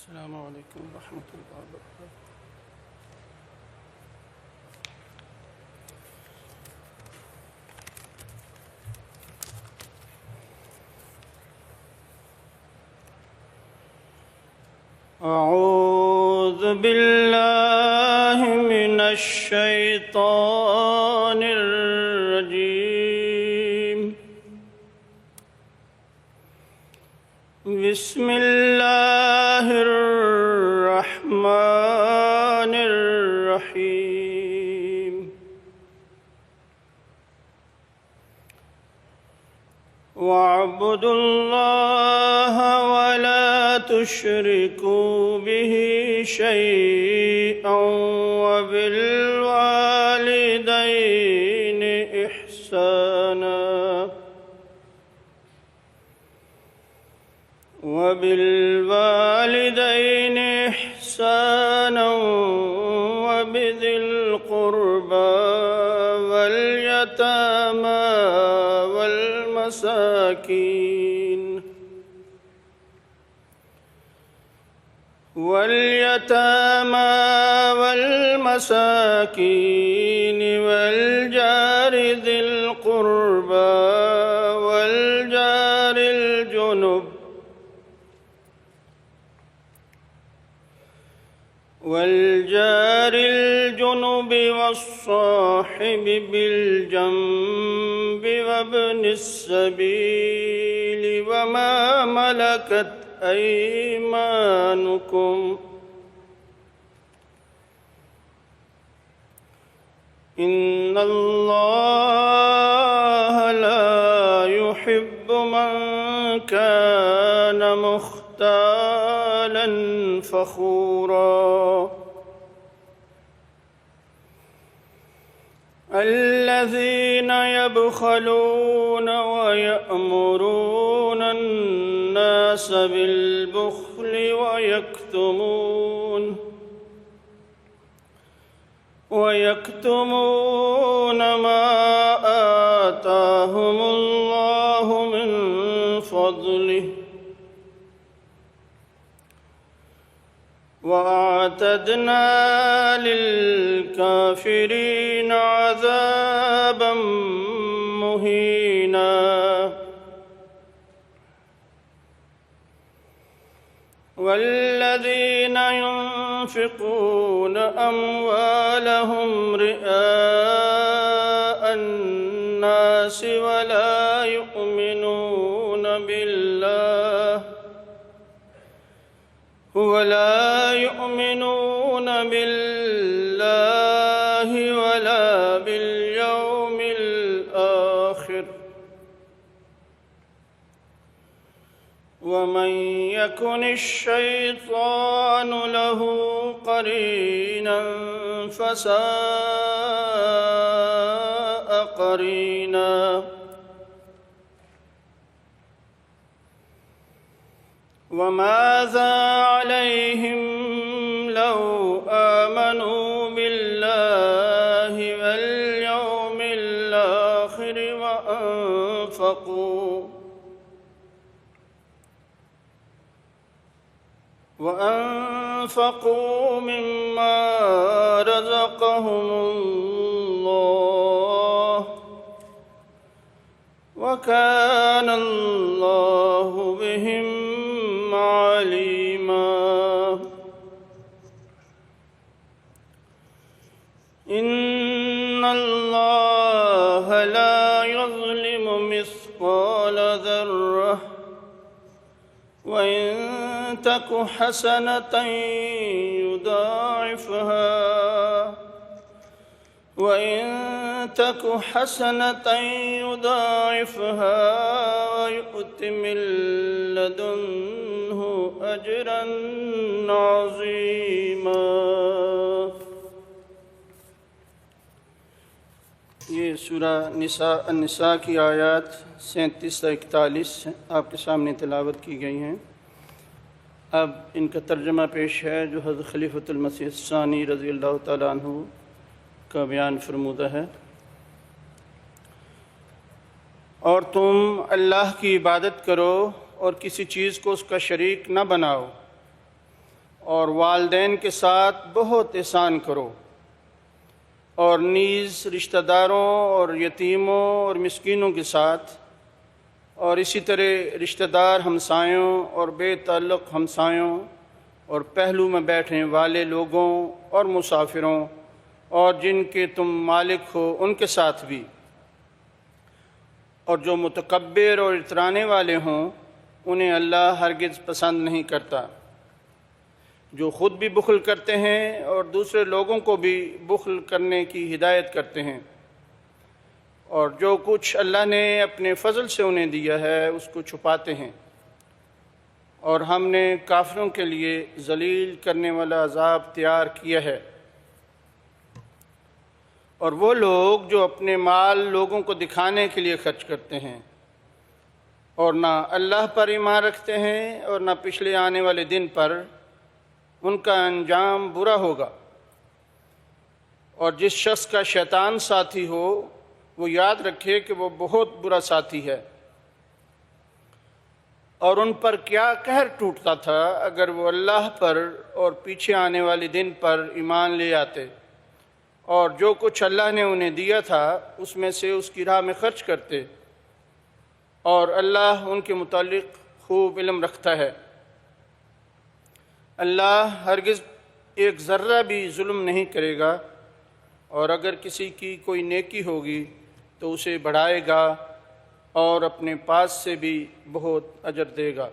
अस्सलामु अलैकुम रहमतुल्लाहि व बरकातुहू। अऊज़ु बिल्लाहि मिनश शैतानिर रजीम। बिस्मिल्लाहिर रहमानिर रहीम। वअब्दुल्लाह वला तुश्रिकू बिही शैअन वबिल वालिदैनि इहसाना वबिलवालिदैनि इहसाना वबिदिल क़ुर्बा वल यतामा वल मसाकीन वलजारि ज़िल क़ुर्बा वलजारिल जुनुब वस्साहिबि बिल जंबि वब्निस सबील वमा मलकत ऐमानुकुम इन्नल्लाह ला युहिब्बु मन कान मुख्तालन फ़ख़ूरा। अल्लज़ीना यबख़लून वयअमुरून अन्नास बिलबुख़्लि वयक्तुमून मा आताहुमुल्लाहु मिन फ़ज़्लिहि वअअतदना लिलकाफ़िरीन अज़ाबन मुहीना। वल्लज़ीन युनफ़िक़ून अम्वालहुम रिआअ अन्नास वला युमिनून बिल्लाहि वला बिलयौमिल आखिर। वमन यकुनिश्शैतानु लहू क़रीनन फ़साअ क़रीना। वमाज़ा अलैहिम लौ आमनू बिल्लाहि वल यौमिल आखिर वअन्फ़क़ू मिम्मा रज़क़हुमुल्लाह वकान अल्लाहु बिहिम अलीमा। इन्नल्लाह ला यज़्लिमु मिस्क़ाल ज़र्रह वइन तकु हसनतन युदाइफ़हा वयु'ति मिन लदुन्हु अजरन अज़ीमा। ये सूरा निसा की आयत 37 से 41 आपके सामने तिलावत की गई हैं। अब इनका तर्जमा पेश है जो हज़रत खलीफ़तुल मसीह सानी रज़ी अल्लाह तआला अन्हु का बयान फरमूदा है। और तुम अल्लाह की इबादत करो और किसी चीज़ को उसका शरीक न बनाओ। اور والدین کے ساتھ بہت احسان کرو، اور نیز رشتہ داروں اور یتیموں اور مسکینوں کے ساتھ، اور اسی طرح رشتہ دار ہمسایوں اور بے تعلق ہمسایوں اور پہلو میں بیٹھنے والے لوگوں اور مسافروں اور جن کے تم مالک ہو ان کے ساتھ بھی، اور جو متکبر اور اترانے والے ہوں انہیں اللہ ہرگز پسند نہیں کرتا، جو خود بھی بخل کرتے ہیں اور دوسرے لوگوں کو بھی بخل کرنے کی ہدایت کرتے ہیں، اور جو کچھ اللہ نے اپنے فضل سے انہیں دیا ہے اس کو چھپاتے ہیں، اور ہم نے کافروں کے لیے ذلیل کرنے والا عذاب تیار کیا ہے۔ اور وہ لوگ جو اپنے مال لوگوں کو دکھانے کے لیے خرچ کرتے ہیں اور نہ اللہ پر ایمان رکھتے ہیں اور نہ پچھلے آنے والے دن پر، ان کا انجام برا ہوگا۔ اور جس شخص کا شیطان ساتھی ہو وہ یاد رکھے کہ وہ بہت برا ساتھی ہے، اور ان پر کیا قہر ٹوٹتا تھا اگر وہ اللہ پر اور پیچھے آنے والے دن پر ایمان لے آتے، اور جو کچھ اللہ نے انہیں دیا تھا اس میں سے اس کی راہ میں خرچ کرتے، اور اللہ ان کے متعلق خوب علم رکھتا ہے۔ اللہ ہرگز ایک ذرہ بھی ظلم نہیں کرے گا، اور اگر کسی کی کوئی نیکی ہوگی تو اسے بڑھائے گا اور اپنے پاس سے بھی بہت اجر دے گا۔